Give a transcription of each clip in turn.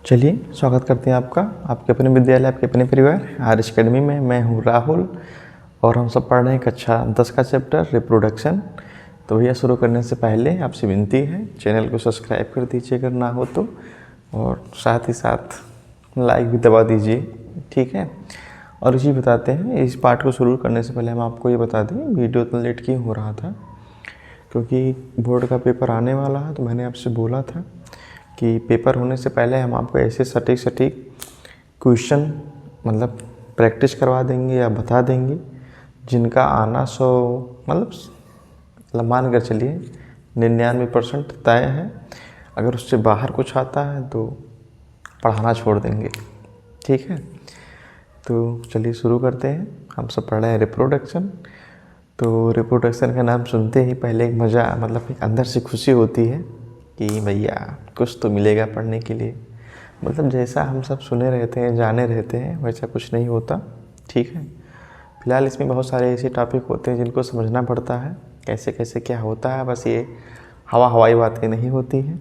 चलिए स्वागत करते हैं आपका आपके अपने विद्यालय आपके अपने परिवार आर्यस अकेडमी में। मैं हूँ राहुल और हम सब पढ़ रहे हैं कक्षा 10 का चैप्टर रिप्रोडक्शन। तो भैया शुरू करने से पहले आपसे विनती है चैनल को सब्सक्राइब कर दीजिए अगर ना हो तो, और साथ ही साथ लाइक भी दबा दीजिए, ठीक है। और इसी बताते हैं इस पार्ट को शुरू करने से पहले हम आपको ये बता दें वीडियो इतना लेट क्यों हो रहा था, क्योंकि बोर्ड का पेपर आने वाला है। तो मैंने आपसे बोला था कि पेपर होने से पहले हम आपको ऐसे सटीक क्वेश्चन मतलब प्रैक्टिस करवा देंगे या बता देंगे जिनका आना मतलब मान कर चलिए 99% तय है। अगर उससे बाहर कुछ आता है तो पढ़ाना छोड़ देंगे, ठीक है। तो चलिए शुरू करते हैं। हम सब पढ़ रहे हैं रिप्रोडक्शन। तो रिप्रोडक्शन का नाम सुनते ही पहले एक मज़ा मतलब एक अंदर से खुशी होती है कि भैया कुछ तो मिलेगा पढ़ने के लिए। मतलब जैसा हम सब सुने रहते हैं जाने रहते हैं वैसा कुछ नहीं होता, ठीक है। फिलहाल इसमें बहुत सारे ऐसे टॉपिक होते हैं जिनको समझना पड़ता है कैसे कैसे क्या होता है। बस ये हवाई बातें नहीं होती हैं,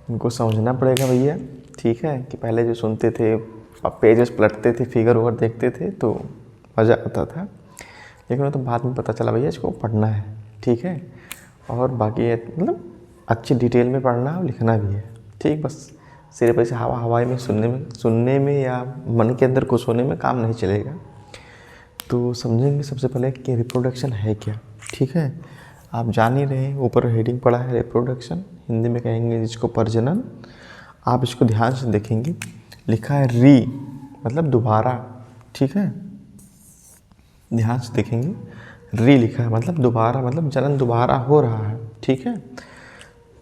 इनको समझना पड़ेगा भैया, ठीक है। कि पहले जो सुनते थे अब पेजेस पलटते थे फिगर ओवर देखते थे तो मज़ा आता था, लेकिन वो तो बाद में पता चला भैया इसको पढ़ना है, ठीक है। और बाकी मतलब अच्छी डिटेल में पढ़ना और लिखना भी है, ठीक। बस सिर्फ ऐसे हवाई में सुनने में या मन के अंदर कुछ होने में काम नहीं चलेगा। तो समझेंगे सबसे पहले कि रिप्रोडक्शन है क्या, ठीक है। आप जान ही रहे हैं ऊपर हेडिंग पड़ा है रिप्रोडक्शन, हिंदी में कहेंगे जिसको प्रजनन। आप इसको ध्यान से देखेंगे लिखा है री मतलब दोबारा, ठीक है। ध्यान से देखेंगे री लिखा है मतलब दोबारा, मतलब जनन दोबारा हो रहा है, ठीक है।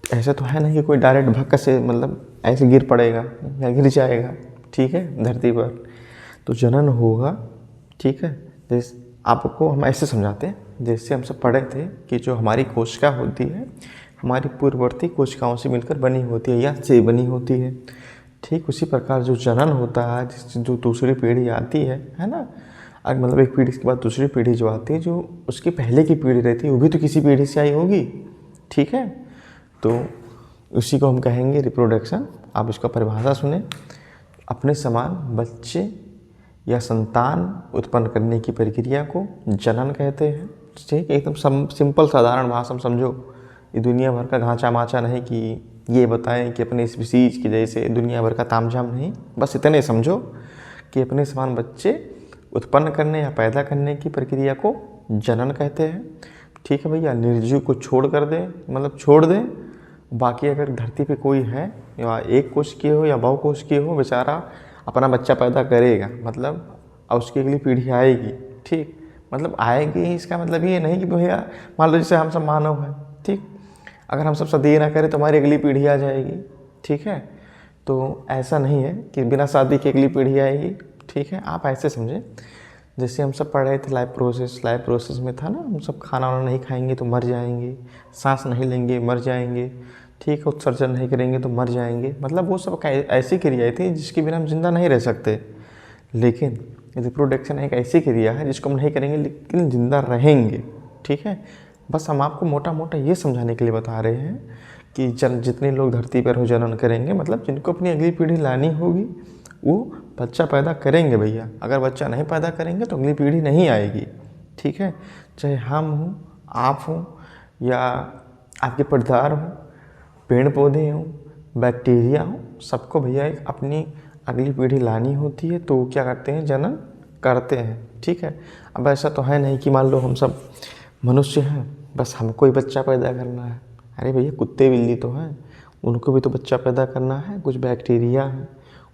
ऐसा तो है नहीं कि कोई डायरेक्ट भक्क से मतलब ऐसे गिर पड़ेगा या गिर जाएगा, ठीक है, धरती पर। तो जनन होगा, ठीक है। जैसे आपको हम ऐसे समझाते हैं जैसे हम सब पढ़े थे कि जो हमारी कोशिका होती है हमारी पूर्ववर्ती कोशिकाओं से मिलकर बनी होती है या से बनी होती है, ठीक। उसी प्रकार जो जनन होता है जिससे जो दूसरी पीढ़ी आती है ना। अगर मतलब एक पीढ़ी के बाद दूसरी पीढ़ी जो आती है जो उसकी पहले की पीढ़ी रहती है वो भी तो किसी पीढ़ी से आई होगी, ठीक है। तो उसी को हम कहेंगे रिप्रोडक्शन। आप इसका परिभाषा सुने, अपने समान बच्चे या संतान उत्पन्न करने की प्रक्रिया को जनन कहते हैं, ठीक। एकदम सिंपल साधारण भाषा में समझो, ये दुनिया भर का घाचा माचा नहीं कि ये बताएं कि अपने स्पीसीज की जैसे दुनिया भर का तामझाम नहीं। बस इतने समझो कि अपने समान बच्चे उत्पन्न करने या पैदा करने की प्रक्रिया को जनन कहते हैं, ठीक है भैया। निर्जीव को छोड़ कर दें मतलब छोड़ दें, बाकी अगर धरती पे कोई है या एक कोश की हो या बहु कोश की हो बेचारा अपना बच्चा पैदा करेगा, मतलब और उसकी अगली पीढ़ी आएगी, ठीक। मतलब आएगी इसका मतलब ये नहीं कि भैया मान लो जैसे हम सब मानव हैं, ठीक। अगर हम सब शादी ना करें तो हमारी अगली पीढ़ी आ जाएगी, ठीक है। तो ऐसा नहीं है कि बिना शादी की अगली पीढ़ी आएगी, ठीक है। आप ऐसे समझें जैसे हम सब पढ़ रहे थे लाइफ प्रोसेस में था ना, हम सब खाना वाना नहीं खाएंगे तो मर जाएंगे, सांस नहीं लेंगे मर जाएंगे, ठीक है। उत्सर्जन नहीं करेंगे तो मर जाएंगे, मतलब वो सब ऐसी क्रियाएं थी जिसके बिना हम जिंदा नहीं रह सकते। लेकिन रिप्रोडक्शन एक ऐसी क्रिया है जिसको हम नहीं करेंगे लेकिन जिंदा रहेंगे, ठीक है। बस हम आपको मोटा मोटा ये समझाने के लिए बता रहे हैं कि जितने लोग धरती पर हो जनन करेंगे मतलब जिनको अपनी अगली पीढ़ी लानी होगी वो बच्चा पैदा करेंगे भैया। अगर बच्चा नहीं पैदा करेंगे तो अगली पीढ़ी नहीं आएगी, ठीक है। चाहे हम हों आप हों या आपके परिवार हो, पेड़ पौधे हों, बैक्टीरिया हो, सबको भैया एक अपनी अगली पीढ़ी लानी होती है तो क्या करते हैं जनन करते हैं, ठीक है। अब ऐसा तो है नहीं कि मान लो हम सब मनुष्य हैं बस हमको ही बच्चा पैदा करना है। अरे भैया कुत्ते बिल्ली तो हैं, उनको भी तो बच्चा पैदा करना है। कुछ बैक्टीरिया हैं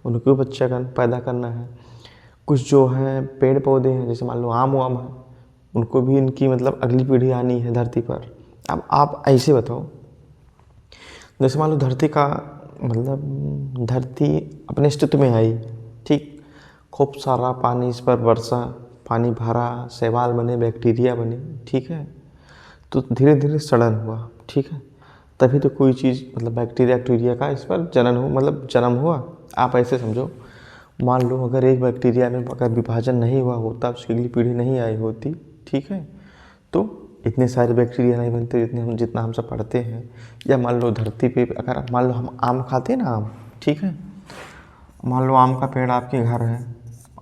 उनको भी बच्चा पैदा करना है। कुछ जो हैं पेड़ पौधे हैं जैसे मान लो आम वाम है, उनको भी इनकी मतलब अगली पीढ़ी आनी है धरती पर। अब आप ऐसे बताओ जैसे मान लो धरती का मतलब धरती अपने अस्तित्व में आई, ठीक। खूब सारा पानी इस पर वर्षा, पानी भरा, शैवाल बने, बैक्टीरिया बने, ठीक है। तो धीरे धीरे सड़न हुआ, ठीक है। तभी तो कोई चीज़ मतलब बैक्टीरिया का इस पर जन्म हुआ। आप ऐसे समझो मान लो अगर एक बैक्टीरिया में अगर विभाजन नहीं हुआ होता उसकी अगली पीढ़ी नहीं आई होती, ठीक है। तो इतने सारे बैक्टीरिया नहीं बनते जितना हम सब पढ़ते हैं। या मान लो धरती पे अगर मान लो हम आम खाते हैं ना आम, ठीक है। मान लो आम का पेड़ आपके घर है,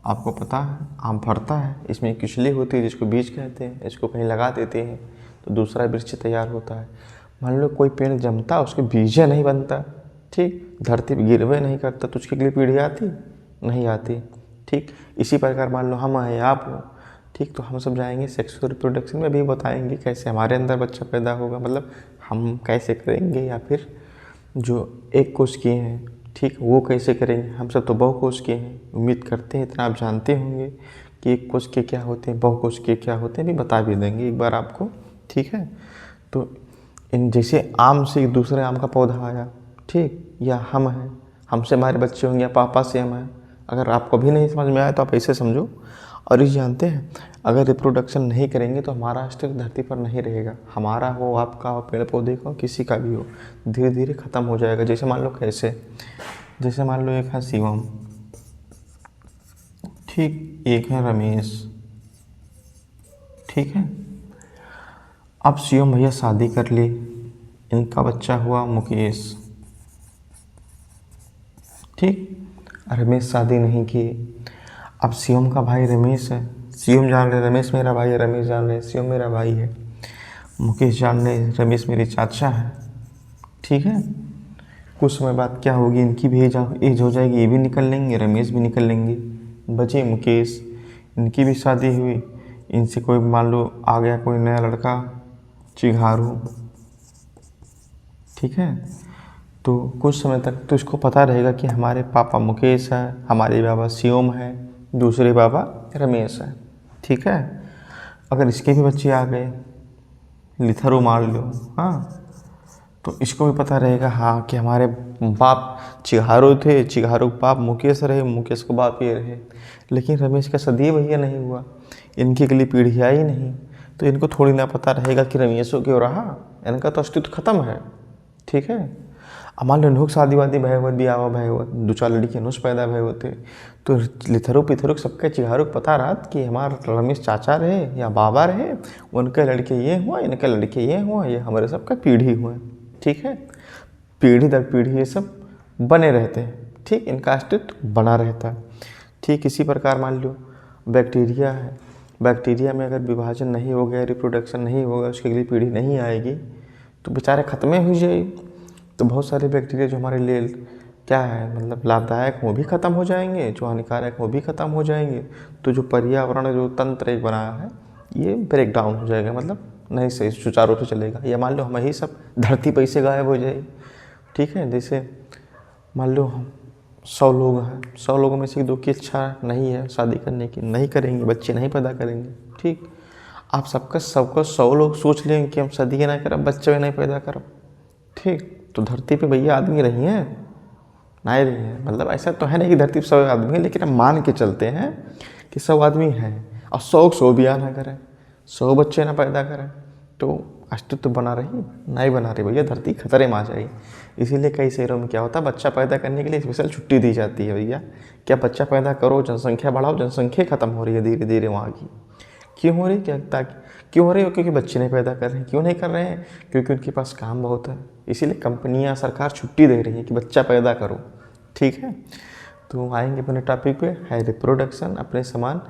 आपको पता है आम फरता है, इसमें किचली होती है जिसको बीज कहते हैं, इसको कहीं लगा देते हैं तो दूसरा वृक्ष तैयार होता है। मान लो कोई पेड़ जमता, उसके बीज नहीं बनता, ठीक, धरती पर गिरवे नहीं करता, तो उसकी अगली पीढ़ी आती नहीं आती, ठीक। इसी प्रकार मान लो हम हैं, आप हो, ठीक, तो हम सब जाएंगे सेक्सुअल रिप्रोडक्शन में, भी बताएंगे कैसे हमारे अंदर बच्चा पैदा होगा, मतलब हम कैसे करेंगे, या फिर जो एक कोष किए हैं, ठीक, वो कैसे करेंगे। हम सब तो बहु कोष के हैं, उम्मीद करते हैं इतना आप जानते होंगे कि एक कोष के क्या होते हैं, बहु कोष के क्या होते हैं, भी बता भी देंगे एक बार आपको, ठीक है। तो इन जैसे आम से दूसरे आम का पौधा आया, ठीक, या हम हैं, हमसे हमारे बच्चे होंगे, या पापा से हम हैं। अगर आपको भी नहीं समझ में आया तो आप ऐसे समझो। और ये जानते हैं अगर रिप्रोडक्शन नहीं करेंगे तो हमारा अस्तित्व धरती पर नहीं रहेगा, हमारा हो, आपका हो, पेड़ पौधे का हो, किसी का भी हो, धीरे धीरे ख़त्म हो जाएगा। जैसे मान लो कैसे, जैसे मान लो एक है शिवम, ठीक, एक है रमेश, ठीक है। अब शिवम भैया शादी कर ली, इनका बच्चा हुआ मुकेश, ठीक। रमेश शादी नहीं की। अब शिवम का भाई रमेश है, शिवम जान रहे रमेश मेरा भाई है, रमेश जान रहे शिवम मेरा भाई है, मुकेश जान रहे रमेश मेरे चाचा है, ठीक है। कुछ समय बाद क्या होगी, इनकी भी एज हो जाएगी, ये भी निकल लेंगे, रमेश भी निकल लेंगे, बचे मुकेश, इनकी भी शादी हुई, इनसे कोई मान लो आ गया कोई नया लड़का चिघारू, ठीक है। तो कुछ समय तक तो इसको पता रहेगा कि हमारे पापा मुकेश हैं, हमारे बाबा शिवम हैं, दूसरे बाबा रमेश हैं, ठीक है। अगर इसके भी बच्चे आ गए, लिथरो मार लो, हाँ, तो इसको भी पता रहेगा हाँ कि हमारे बाप चिघारू थे, चिघारू के बाप मुकेश रहे, मुकेश को बाप ये रहे। लेकिन रमेश का शादी भैया नहीं हुआ, इनकी अगली पीढ़ी आई नहीं, तो इनको थोड़ी ना पता रहेगा कि रमेशों क्यों रहा, इनका तो अस्तित्व खत्म है, ठीक है। अब मान लो नुक शादी वादी भय हुआ, बियाह भय हुआ, दो चार लड़की नुस पैदा भय होते, तो लिथरो पिथरो सबके चिघारू को पता रहा कि हमारा रमेश चाचा रहे या बाबा रहे, उनके लड़के ये हुआ, इनके लड़के ये हुआ, ये हमारे सबका पीढ़ी हुआ, ठीक है। पीढ़ी दर पीढ़ी ये सब बने रहते हैं, ठीक, इनका अस्तित्व बना रहता है, ठीक। इसी प्रकार मान लो बैक्टीरिया है, बैक्टीरिया में अगर विभाजन नहीं हो गया, रिप्रोडक्शन नहीं होगा, उसकी अगली पीढ़ी नहीं आएगी तो बेचारे ख़त्म ही हो जाएगी। तो बहुत सारे बैक्टीरिया जो हमारे लिए क्या है, मतलब लाभदायक वो भी ख़त्म हो जाएंगे, जो हानिकारक वो भी ख़त्म हो जाएंगे। तो जो पर्यावरण जो तंत्र एक बनाया है ये ब्रेक डाउन हो जाएगा, मतलब नहीं सही सुचारू रूप से चलेगा। या मान लो हम ही सब धरती पर से गायब हो जाए, ठीक है। जैसे मान लो हम 100 लोग हैं, 100 लोगों में से 2 की इच्छा नहीं है शादी करने की, नहीं करेंगे, बच्चे नहीं पैदा करेंगे, ठीक। आप सबका 100 लोग सोच लेंगे कि हम शादी ना करब, बच्चे नहीं पैदा करब, ठीक। तो धरती पे भैया आदमी रही हैं नहीं रही हैं, मतलब ऐसा तो है नहीं कि धरती पर 100 आदमी है, लेकिन हम मान के चलते हैं कि 100 आदमी हैं और 100 बियाह ना करें, 100 बच्चे ना पैदा करें, तो अस्तित्व बना रही नहीं बना रही भैया, धरती खतरे में आ जाएगी। इसीलिए कई शहरों में क्या होता है, बच्चा पैदा करने के लिए स्पेशल छुट्टी दी जाती है, भैया क्या बच्चा पैदा करो, जनसंख्या बढ़ाओ, जनसंख्या खत्म हो रही है धीरे धीरे वहाँ की। क्यों हो रही है, क्या ताकि क्यों हो रही है, क्योंकि बच्चे नहीं पैदा कर रहे हैं। क्यों नहीं कर रहे हैं, क्योंकि उनके पास काम बहुत है, इसीलिए कंपनियां सरकार छुट्टी दे रही है कि बच्चा पैदा करो, ठीक है। तो आएंगे अपने टॉपिक पे है रिप्रोडक्शन, अपने समान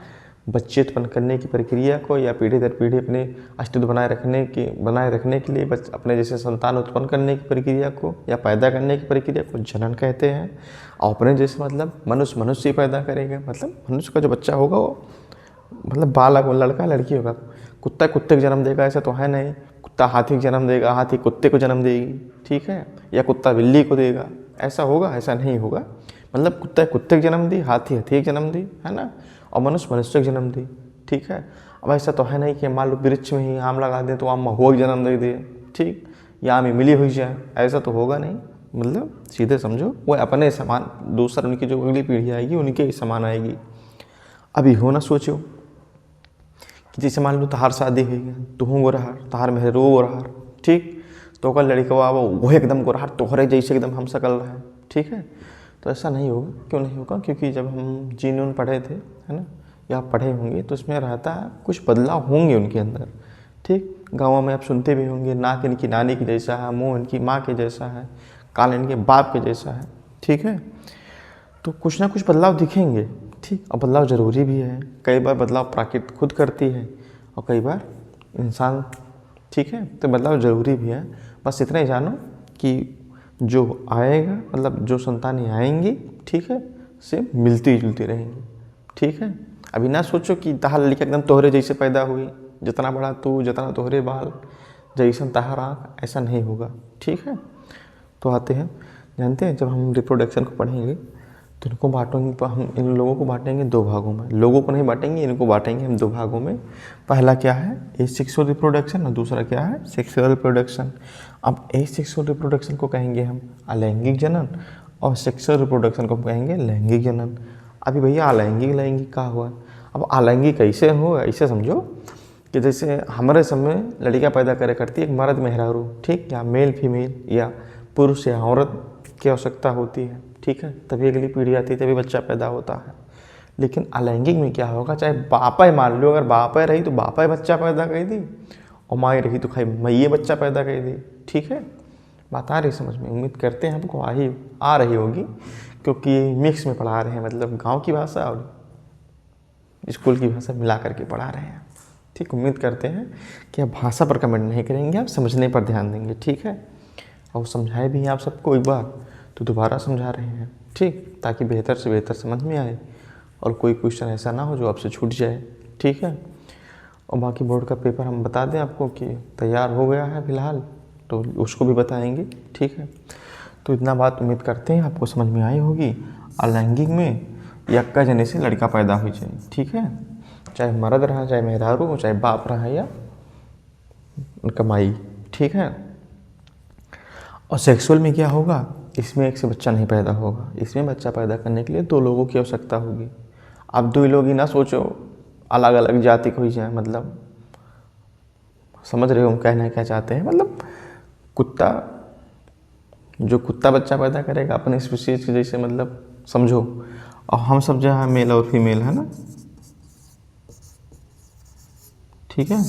बच्चे उत्पन्न करने की प्रक्रिया को या पीढ़ी दर पीढ़ी अपने अस्तित्व बनाए रखने के लिए अपने जैसे संतान उत्पन्न करने की प्रक्रिया को या पैदा करने की प्रक्रिया को जनन कहते हैं। और अपने जैसे मतलब मनुष्य ही पैदा करेगा, मतलब मनुष्य का जो बच्चा होगा वो मतलब बालक हो, लड़का लड़की होगा। कुत्ता कुत्ते को जन्म देगा ऐसा तो है नहीं, कुत्ता हाथी को जन्म देगा, हाथी कुत्ते को जन्म देगी, ठीक है। या कुत्ता बिल्ली को देगा, ऐसा होगा, ऐसा नहीं होगा। मतलब कुत्ता कुत्ते को जन्म दी, हाथी हाथी को जन्म दी, है ना, और मनुष्य मनुष्य को जन्म दी, ठीक है। अब ऐसा तो है नहीं कि मान लो वृक्ष में ही आम लगा दें तो आम महुआ को जन्म दे दे, ठीक, या आम मिली हुई जाए, ऐसा तो होगा नहीं। मतलब सीधे समझो वो अपने समान, दूसरा उनकी जो अगली पीढ़ी आएगी उनके ही समान आएगी। अभी हो ना सोचो कि जैसे मान लो तहार शादी हुई है, तू गोरहार, तहार मेहर वो गोरहार, ठीक, तो ओकर लड़कवा वो एकदम गोरहार तोहरे जैसे एकदम हम सकल रहे, ठीक है। तो ऐसा नहीं होगा, क्यों नहीं होगा, क्योंकि जब हम जीनून पढ़े थे, है ना, या पढ़े होंगे तो उसमें रहता है कुछ बदलाव होंगे उनके अंदर, ठीक। गाँव में आप सुनते भी होंगे नाक इनकी नानी के जैसा है, मुँह इनकी माँ के जैसा है, कान इनके बाप के जैसा है, ठीक है। तो कुछ ना कुछ बदलाव दिखेंगे, ठीक। और बदलाव ज़रूरी भी है। कई बार बदलाव प्रकृति खुद करती है और कई बार इंसान, ठीक है। तो बदलाव ज़रूरी भी है। बस इतना ही जानो कि जो आएगा, मतलब जो संतानें आएंगी, ठीक है, से मिलती जुलती रहेंगी, ठीक है। अभी ना सोचो कि तहार लड़का एकदम तोहरे जैसे पैदा हुई, जितना बड़ा तू, जितना तोहरे बाल, जैसन तहार आँख, ऐसा नहीं होगा, ठीक है। तो आते हैं, जानते हैं जब हम रिप्रोडक्शन को पढ़ेंगे तो इनको बांटेंगे, हम इन लोगों को बांटेंगे 2 भागों में। लोगों को नहीं बांटेंगे, इनको बांटेंगे हम 2 भागों में। पहला क्या है, एसेक्सुअल रिप्रोडक्शन, और दूसरा क्या है, सेक्सुअल रिप्रोडक्शन। अब एसेक्सुअल रिप्रोडक्शन को कहेंगे हम अलैंगिक जनन और सेक्सुअल रिप्रोडक्शन को कहेंगे लैंगिक जनन। अभी भैया अलैंगिक लैंगिक का हुआ, अब अलैंगिक कैसे हो, ऐसे समझो कि जैसे हमारे समय लड़कियाँ पैदा करे करती है एक मर्द मेहरारू, ठीक, या मेल फीमेल या पुरुष या औरत की आवश्यकता होती है, ठीक है, तभी अगली पीढ़ी आती है, तभी बच्चा पैदा होता है। लेकिन अलैंगिक में क्या होगा, चाहे बापा ही मान लो, अगर बापा रही तो बापा ही बच्चा पैदा कर दी और माँ रही तो खाई मैये बच्चा पैदा कर दी, ठीक है। बात आ रही समझ में? उम्मीद करते हैं हमको आ रही होगी, क्योंकि मिक्स में पढ़ा रहे हैं, मतलब गाँव की भाषा और स्कूल की भाषा मिला करके पढ़ा रहे हैं, ठीक। उम्मीद करते हैं कि आप भाषा पर कमेंट नहीं करेंगे, आप समझने पर ध्यान देंगे, ठीक है। और समझाए भी हैं आप सबको एक बार तो दोबारा समझा रहे हैं, ठीक, ताकि बेहतर से बेहतर समझ में आए और कोई क्वेश्चन ऐसा ना हो जो आपसे छूट जाए, ठीक है। और बाकी बोर्ड का पेपर हम बता दें आपको कि तैयार हो गया है फिलहाल, तो उसको भी बताएंगे, ठीक है। तो इतना बात उम्मीद करते हैं आपको समझ में आई होगी। अलैंगिक में यक्का जने से लड़का पैदा हो जाए, ठीक है, चाहे मर्द रहा, चाहे मेहरारू हो, चाहे बाप रहा या उनका माई, ठीक है। और सेक्सुअल में क्या होगा, इसमें एक से बच्चा नहीं पैदा होगा, इसमें बच्चा पैदा करने के लिए 2 लोगों की आवश्यकता होगी। अब 2 लोग ही ना सोचो अलग अलग जाति को ही जाए, मतलब समझ रहे हो हम कहना क्या चाहते हैं। मतलब कुत्ता, जो कुत्ता बच्चा पैदा करेगा अपने स्पीशीज के जैसे, मतलब समझो, और हम सब जहाँ मेल और फीमेल है ना, ठीक है।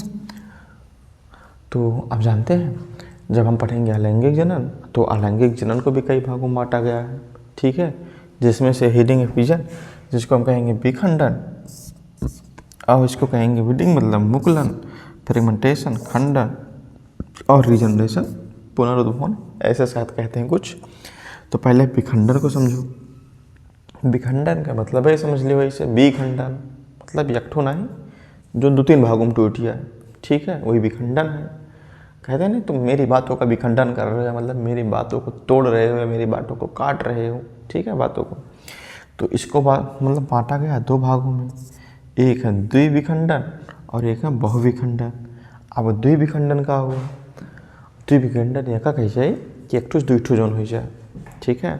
तो आप जानते हैं जब हम पढ़ेंगे अलैंगिक जनन, तो अलैंगिक जनन को भी कई भागों में बांटा गया है, ठीक है, जिसमें से हीडिंग एफिजन, जिसको हम कहेंगे विखंडन, और इसको कहेंगे विडिंग मतलब मुकुलन, फ्रेगमेंटेशन खंडन, और रीजनरेशन पुनरुद्भवन, ऐसे शायद कहते हैं कुछ। तो पहले विखंडन को समझो। विखंडन का मतलब है, समझ लियो वैसे, विखंडन मतलब एकठो नहीं जो 2-3 भागों में टूट गया है, ठीक है, वही विखंडन है। कहते हैं नहीं तुम मेरी बातों का विखंडन कर रहे हो, मतलब मेरी बातों को तोड़ रहे हो या मेरी बातों को काट रहे हो, ठीक है, बातों को। तो इसको मतलब बांटा गया 2 भागों में, एक है द्विविखंडन और एक है बहुविखंडन। अब द्विविखंडन का हुआ, द्विविखंडन यह का कैसे कि एक ठो 2 ठो जोन हो जाए, ठीक है।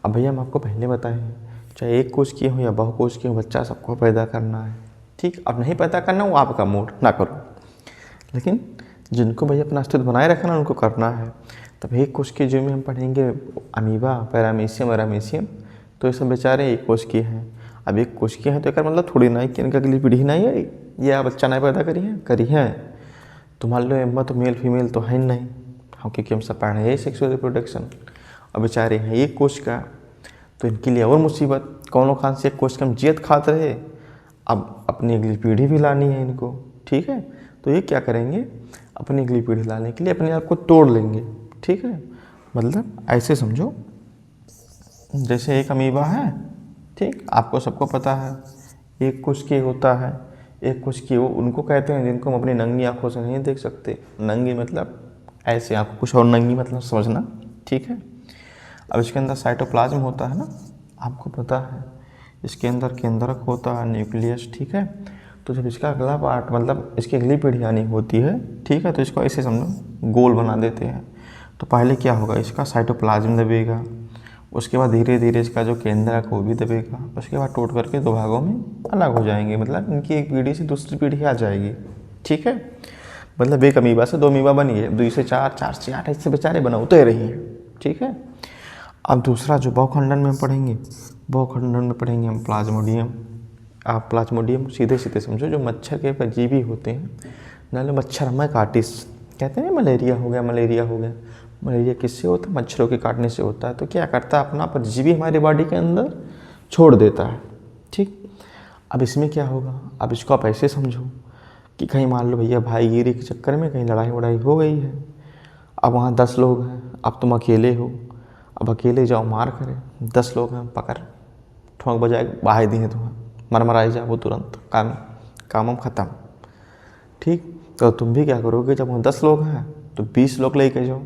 अब भैया हम आपको पहले बताए हैं, चाहे एक कोष की हो या बहुकोष की हो, बच्चा सबको पैदा करना है, ठीक। अब नहीं पैदा करना वो आपका मूड, ना करो, लेकिन जिनको भैया अपना अस्तित्व बनाए रखना उनको करना है। तब एक कोष के जो में हम पढ़ेंगे अमीबा, पैरामीशियम और अमीशियम, तो ये सब बेचारे एक कोष के हैं। अब एक कोष के हैं तो एक मतलब थोड़ी ना कि इनका अगली पीढ़ी नहीं है, ये बच्चा नहीं पैदा करी है। तो मान लो एम्मा तो मेल फीमेल तो है नहीं, हाँ, क्योंकि हम सब पढ़ रहे हैं सेक्सुअल रिप्रोडक्शन। अब बेचारे हैं एक कोष का, तो इनके लिए और मुसीबत, कौनों खान से एक कोष का हम जियत खाते रहे, अब अपनी अगली पीढ़ी भी लानी है इनको, ठीक है। तो ये क्या करेंगे, अपनी अगली पीढ़ी लाने के लिए अपने आप को तोड़ लेंगे, ठीक है। मतलब ऐसे समझो जैसे एक अमीबा है, ठीक, आपको सबको पता है, एक कोष के होता है, एक कोष की वो उनको कहते हैं जिनको हम अपनी नंगी आंखों से नहीं देख सकते। नंगी मतलब ऐसे आंखों, कुछ और नंगी मतलब समझना, ठीक है। अब इसके अंदर साइटोप्लाज्म होता है ना, आपको पता है, इसके अंदर केंद्रक होता है, न्यूक्लियस, ठीक है। तो जब इसका अगला पार्ट, मतलब इसकी अगली पीढ़ी आनी होती है, ठीक है, तो इसको ऐसे समझो गोल बना देते हैं। तो पहले क्या होगा, इसका साइटोप्लाज्म दबेगा, उसके बाद धीरे धीरे इसका जो केंद्रक वो भी दबेगा, उसके बाद टूट करके 2 भागों में अलग हो जाएंगे, मतलब इनकी एक पीढ़ी से दूसरी पीढ़ी आ जाएगी, ठीक है। मतलब एक अमीबा से 2 अमीबा बनी है, 2 से 4, 4 से 8, ऐसे बेचारे बनाते रही हैं, ठीक है। अब दूसरा जो बहुखंडन में पढ़ेंगे, बहुखंडन में पढ़ेंगे हम प्लाज्मोडियम। आप प्लाज्मोडियम सीधे सीधे समझो, जो मच्छर के परजीवी होते हैं, नाले मच्छर में काटिस कहते हैं, मलेरिया हो गया, मलेरिया हो गया। मलेरिया किससे होता है, मच्छरों के काटने से होता है। तो क्या करता है, अपना परजीवी हमारी बॉडी के अंदर छोड़ देता है। ठीक, अब इसमें क्या होगा, अब इसको आप ऐसे समझो कि कहीं मान लो भैया भाईगिरी के चक्कर में कहीं लड़ाई वड़ाई हो गई है, अब वहाँ 10 लोग हैं, अब तुम अकेले हो, अब अकेले जाओ मार करें, 10 लोग हैं पकड़ ठोंक बजाए बहाई दिए तुम्हें, मरमराई जाओ तुरंत, काम ख़त्म। ठीक, तो तुम भी क्या करोगे, जब वहाँ 10 लोग हैं तो 20 लोग लेके जाओ,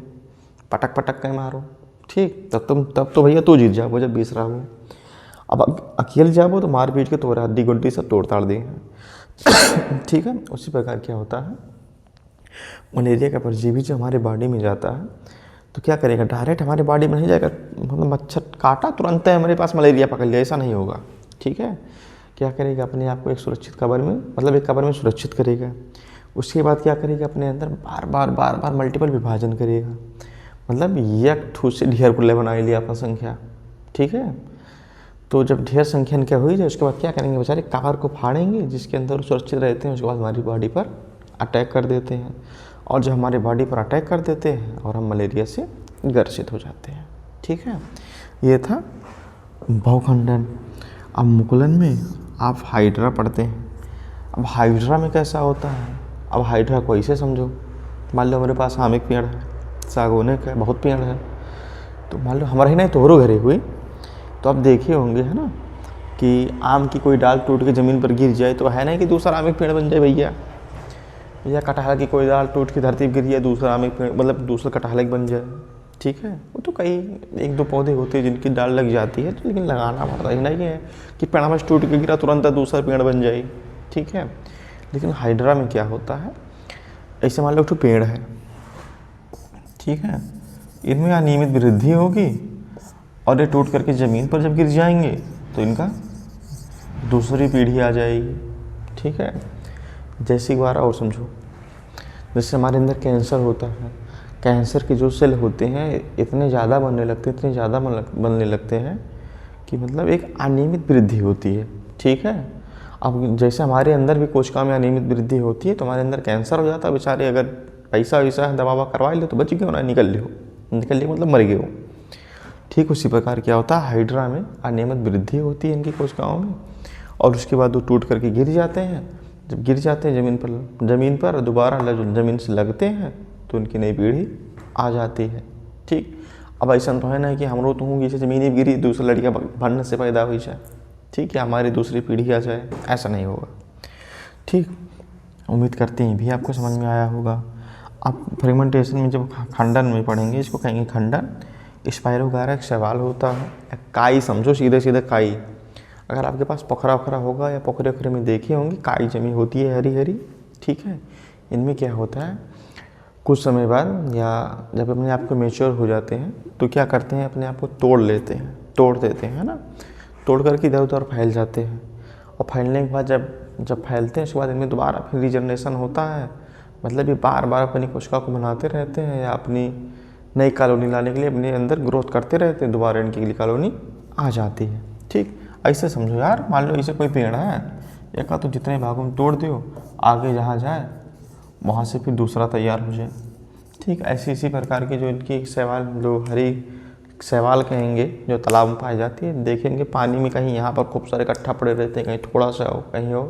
पटक पटक के मारो। ठीक, तब तो भैया तू जीत जाओ जब 20 रहो। अब अकेले जाओ तो मार पीट के तुम्हारा हड्डी गुड्डी सब तोड़ ताड़ दें। ठीक है, उसी प्रकार क्या होता है, मलेरिया का परजीवी जो हमारे बॉडी में जाता है तो क्या करेगा, डायरेक्ट हमारे बॉडी में नहीं जाएगा, मतलब मच्छर काटा तुरंत है हमारे पास मलेरिया पकड़ लिया, ऐसा नहीं होगा। ठीक है, क्या करेगा, अपने आप को एक सुरक्षित कवर में, मतलब एक कवर में सुरक्षित करेगा। उसके बाद क्या करेगा, अपने अंदर बार बार मल्टीपल विभाजन करेगा, मतलब एक ठूस से ढेर कुल्ले बनाए लिया आपका संख्या। ठीक है, तो जब ढेर संख्या क्या हुई जाए उसके बाद क्या करेंगे, बेचारे कवर को फाड़ेंगे जिसके अंदर सुरक्षित रहते हैं, उसके बाद हमारी बॉडी पर अटैक कर देते हैं, और जब हमारे बॉडी पर अटैक कर देते हैं और हम मलेरिया से ग्रसित हो जाते हैं। ठीक है, ये था बहुखंडन। अब मुकुलन में आप हाइड्रा पढ़ते हैं। अब हाइड्रा में कैसा होता है, अब हाइड्रा को ऐसे समझो, मान लो हमारे पास आम एक पेड़ है, सागौने का बहुत पेड़ है, तो मान लो हमारे ही नहीं तोहरो घरे हुई, तो आप देखे होंगे है ना कि आम की कोई डाल टूट के ज़मीन पर गिर जाए तो है ना कि दूसरा आम एक पेड़ बन जाए भैया, या कटहल की कोई डाल टूट के धरती पर गिर जाए दूसरा आम एक पेड़, मतलब दूसरा कटहल एक बन जाए। ठीक है, वो तो कई 1-2 पौधे होते हैं जिनकी डाल लग जाती है, तो लेकिन लगाना पड़ता ही नहीं है कि पेड़ बस टूट के गिरा तुरंत दूसरा पेड़ बन जाए। ठीक है, लेकिन हाइड्रा में क्या होता है, ऐसे मान लो एक पेड़ है, ठीक है, इनमें अनियमित वृद्धि होगी और ये टूट करके ज़मीन पर जब गिर जाएंगे तो इनका दूसरी पीढ़ी आ जाएगी। ठीक है, जैसी बार और समझो, जैसे हमारे अंदर कैंसर होता है, कैंसर के जो सेल होते हैं इतने ज़्यादा बनने लगते हैं कि मतलब एक अनियमित वृद्धि होती है। ठीक है, अब जैसे हमारे अंदर भी कोशिका में अनियमित वृद्धि होती है तो हमारे अंदर कैंसर हो जाता है, बेचारे अगर पैसा वैसा है दवा करवा ले तो बच गए ना, निकल ले मतलब मर गए हो। ठीक, उसी प्रकार क्या होता है, हाइड्रा में अनियमित वृद्धि होती है इनकी कोशिकाओं में, और उसके बाद वो टूट करके गिर जाते हैं। जब गिर जाते हैं ज़मीन पर दोबारा ज़मीन से लगते हैं तो उनकी नई पीढ़ी आ जाती है। ठीक, अब ऐसा तो है ना कि हम लोग तो होंगे, जैसे ज़मीन गिरी दूसरा लड़का भरने से पैदा हो जाए, ठीक है, हमारी दूसरी पीढ़ी आ जाए, ऐसा नहीं होगा। ठीक, उम्मीद करते हैं भी आपको समझ में आया होगा। आप फ्रेगमेंटेशन में जब खंडन में पढ़ेंगे, इसको कहेंगे खंडन। स्पाइरोगारा एक सवाल होता है, काई समझो, सीधे काई। अगर आपके पास पोखरा वखरा होगा या पोखरे वखरे में देखे होंगे, काई जमी होती है हरी हरी। ठीक है, इनमें क्या होता है, कुछ समय बाद या जब अपने आप को मैच्योर हो जाते हैं तो क्या करते हैं, अपने आप को तोड़ देते हैं ना, तोड़ करके इधर उधर फैल जाते हैं, और फैलने के बाद जब फैलते हैं उसके बाद इनमें दोबारा फिर रीजनरेशन होता है, मतलब ये बार बार अपनी कोशिका को बनाते रहते हैं या अपनी नई कॉलोनी लाने के लिए अपने अंदर ग्रोथ करते रहते हैं, दोबारा इनकी अगली कॉलोनी आ जाती है। ठीक, ऐसे समझो यार, मान लो इसे कोई पेड़ है, एक तो जितने भागों में तोड़ दो, आगे जहाँ जाए वहाँ से फिर दूसरा तैयार हो जाए। ठीक, ऐसी इसी प्रकार की जो इनकी शैवाल, जो हरी शैवाल कहेंगे, जो तालाब में पाई जाती है, देखेंगे पानी में कहीं यहाँ पर खूब सारे इकट्ठा पड़े रहते हैं, कहीं थोड़ा सा हो कहीं हो,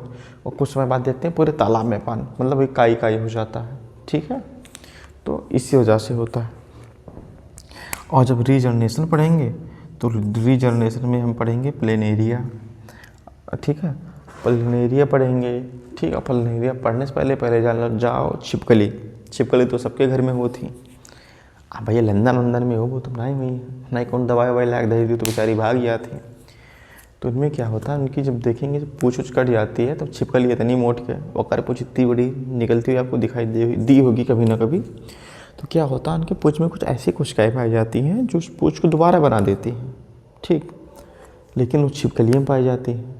और कुछ समय बाद देखते हैं पूरे तालाब में पानी, मतलब एक काई हो जाता है। ठीक है, तो इसी वजह से होता है। और जब रीजनरेशन पढ़ेंगे तो रीजनरेशन में हम पढ़ेंगे प्लेनेरिया। ठीक है, प्लेनेरिया पढ़ेंगे। ठीक है, प्लेनेरिया पढ़ने से पहले जान जाओ छिपकली तो सबके घर में होती। अब भैया लंदन में हो वो तो नहीं हुई, नहीं कौन दवाई लायक दे दी तो बेचारी भाग जाती। तो इनमें क्या होता है, उनकी जब देखेंगे जब पूछ कट जाती है, तब छिपकली इतनी मोट के वो कर पूछ इतनी बड़ी निकलती हुई आपको दिखाई दी होगी कभी ना कभी। तो क्या होता है, उनके पूछ में कुछ ऐसी कोशिकाएं पाई जाती हैं जो उस पूछ को दोबारा बना देती हैं। ठीक, लेकिन वो छिपकलियाँ पाई जाती हैं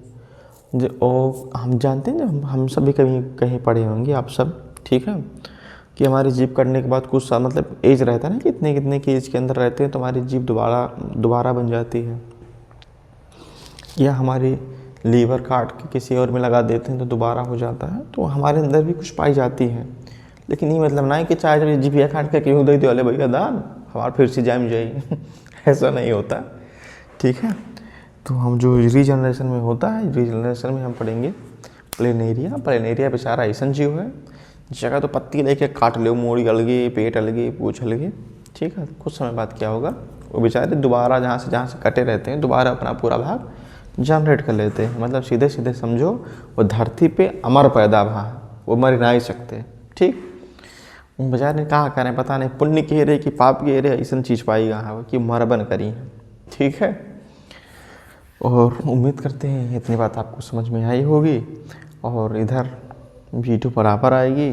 जो हम जानते हैं, हम सभी कहीं पढ़े होंगे आप सब। ठीक है, कि हमारी जीभ कटने के बाद कुछ मतलब एज रहता है ना, कितने की एज के अंदर रहते हैं तो हमारी जीभ दोबारा बन जाती है, या हमारी लीवर काट के किसी और में लगा देते हैं तो दोबारा हो जाता है। तो हमारे अंदर भी कुछ पाई जाती है, लेकिन ये मतलब ना है कि चाहे जब जीभिया काट के क्यों दे दो अले भैया दान हमारे फिर से जाम जाए ऐसा नहीं होता। ठीक है, तो हम जो रीजनरेशन में होता है, रीजनरेशन में हम पढ़ेंगे प्लेनेरिया। प्लेनेरिया बेचारा ऐसा जीव है, जगह तो पत्ती लेके काट लो, मोड़ी अलगे, पेट अलगे, पूछ अलगे, ठीक है। कुछ समय बाद क्या होगा, वो बेचारे दोबारा जहाँ से कटे रहते हैं दोबारा अपना पूरा भाग जनरेट कर लेते हैं। मतलब सीधे सीधे समझो वो धरती पे अमर पैदा भा, वो मर ना ही सकते, ठीक। उन बेचारे ने कहा करें, पता नहीं पुण्य के रे कि पाप के रे, ऐसा चीज़ पाई है कि मरबन करी है, ठीक है। और उम्मीद करते हैं इतनी बात आपको समझ में आई होगी। और इधर वीडियो बराबर आएगी।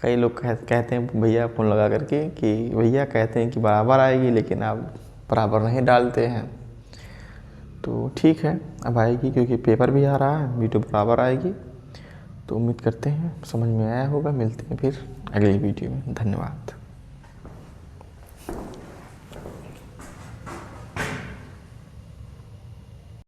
कई लोग कहते हैं भैया फ़ोन लगा करके कि भैया कहते हैं कि बराबर आएगी, लेकिन आप बराबर नहीं डालते हैं। तो ठीक है, अब आएगी क्योंकि पेपर भी आ रहा है, वीडियो बराबर आएगी। तो उम्मीद करते हैं समझ में आया होगा। मिलते हैं फिर अगली वीडियो में। धन्यवाद।